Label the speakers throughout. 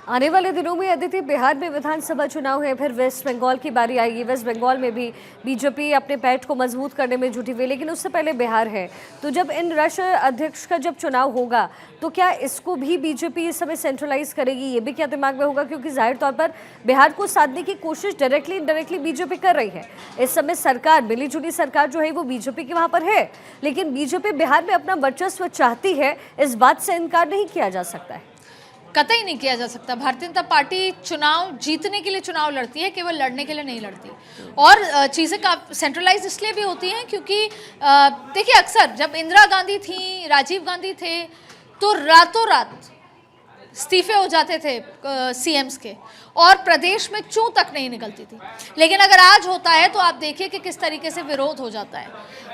Speaker 1: आने वाले दिनों में अदिति, बिहार में विधानसभा चुनाव है, फिर वेस्ट बंगाल की बारी आएगी। वेस्ट बंगाल में भी बीजेपी अपने पैठ को मजबूत करने में जुटी हुई, लेकिन उससे पहले बिहार है। तो जब इन राष्ट्रीय अध्यक्ष का जब चुनाव होगा तो क्या इसको भी बीजेपी इस समय सेंट्रलाइज करेगी, ये भी क्या दिमाग में होगा? क्योंकि जाहिर तौर पर बिहार को साधने की कोशिश डायरेक्टली इनडायरेक्टली बीजेपी कर रही है। इस समय सरकार, मिली जुली सरकार जो है वो बीजेपी की वहां पर है, लेकिन बीजेपी बिहार में अपना वर्चस्व चाहती है, इस बात से इनकार नहीं किया जा सकता है।
Speaker 2: कतई नहीं किया जा सकता। भारतीय जनता पार्टी चुनाव जीतने के लिए चुनाव लड़ती है, केवल लड़ने के लिए नहीं लड़ती। और चीज़ें का सेंट्रलाइज इसलिए भी होती हैं क्योंकि देखिए, अक्सर जब इंदिरा गांधी थी, राजीव गांधी थे, तो रातों रात इस्तीफे हो जाते थे सीएम्स के, और प्रदेश में चूं तक नहीं निकलती थी। लेकिन अगर आज होता है तो आप देखिए कि किस तरीके से विरोध हो जाता है।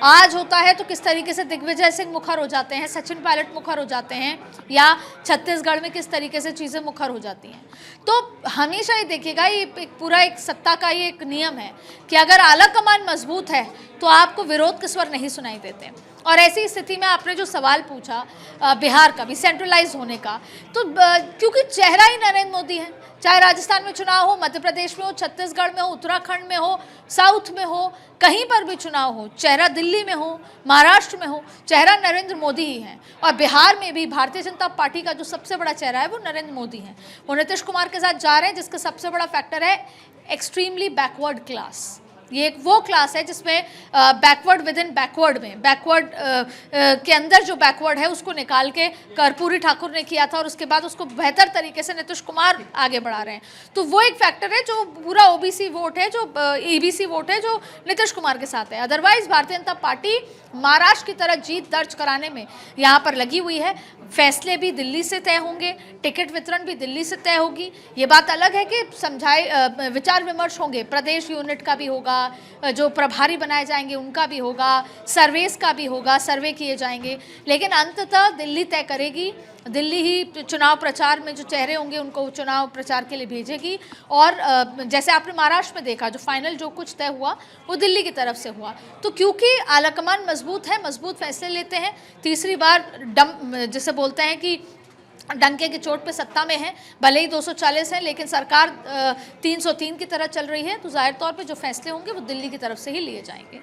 Speaker 2: आज होता है तो किस तरीके से दिग्विजय सिंह मुखर हो जाते हैं, सचिन पायलट मुखर हो जाते हैं, या छत्तीसगढ़ में किस तरीके से चीज़ें मुखर हो जाती हैं। तो हमेशा ही देखिएगा, ये पूरा एक सत्ता का ये एक नियम है कि अगर आला कमान मजबूत है तो आपको विरोध के स्वर नहीं सुनाई देते। और ऐसी स्थिति में आपने जो सवाल पूछा बिहार का भी सेंट्रलाइज होने का, तो क्योंकि चेहरा ही नरेंद्र मोदी है। चाहे राजस्थान में चुनाव हो, मध्य प्रदेश में हो, छत्तीसगढ़ में हो, उत्तराखंड में हो, साउथ में हो, कहीं पर भी चुनाव हो, चेहरा दिल्ली में हो, महाराष्ट्र में हो, चेहरा नरेंद्र मोदी ही है। और बिहार में भी भारतीय जनता पार्टी का जो सबसे बड़ा चेहरा है वो नरेंद्र मोदी है। वो नीतीश कुमार के साथ जा रहे हैं, जिसका सबसे बड़ा फैक्टर है एक्सट्रीमली बैकवर्ड क्लास। ये एक वो क्लास है जिसमें बैकवर्ड विद इन बैकवर्ड में, बैकवर्ड के अंदर जो बैकवर्ड है उसको निकाल के कर्पूरी ठाकुर ने किया था, और उसके बाद उसको बेहतर तरीके से नीतीश कुमार आगे बढ़ा रहे हैं। तो वो एक फैक्टर है जो पूरा ओबीसी वोट है, जो ईबीसी वोट है, जो नीतीश कुमार के साथ है। अदरवाइज भारतीय जनता पार्टी महाराष्ट्र की तरह जीत दर्ज कराने में यहाँ पर लगी हुई है। फैसले भी दिल्ली से तय होंगे, टिकट वितरण भी दिल्ली से तय होगी। ये बात अलग है कि समझाए विचार विमर्श होंगे, प्रदेश यूनिट का भी होगा, जो प्रभारी बनाए जाएंगे उनका भी होगा, सर्वेस का भी होगा, सर्वे किए जाएंगे, लेकिन अंततः दिल्ली तय करेगी। दिल्ली ही चुनाव प्रचार में जो चेहरे होंगे उनको चुनाव प्रचार के लिए भेजेगी। और जैसे आपने महाराष्ट्र में देखा, जो फाइनल जो कुछ तय हुआ वो दिल्ली की तरफ से हुआ। तो क्योंकि आलाकमान मजबूत है, मजबूत फैसले लेते हैं, तीसरी बार जैसे बोलते हैं कि डंके की चोट पे सत्ता में है, भले ही 240 है, लेकिन सरकार 303 की तरह चल रही है। तो जाहिर तौर पे जो फैसले होंगे वो दिल्ली की तरफ से ही लिए जाएंगे।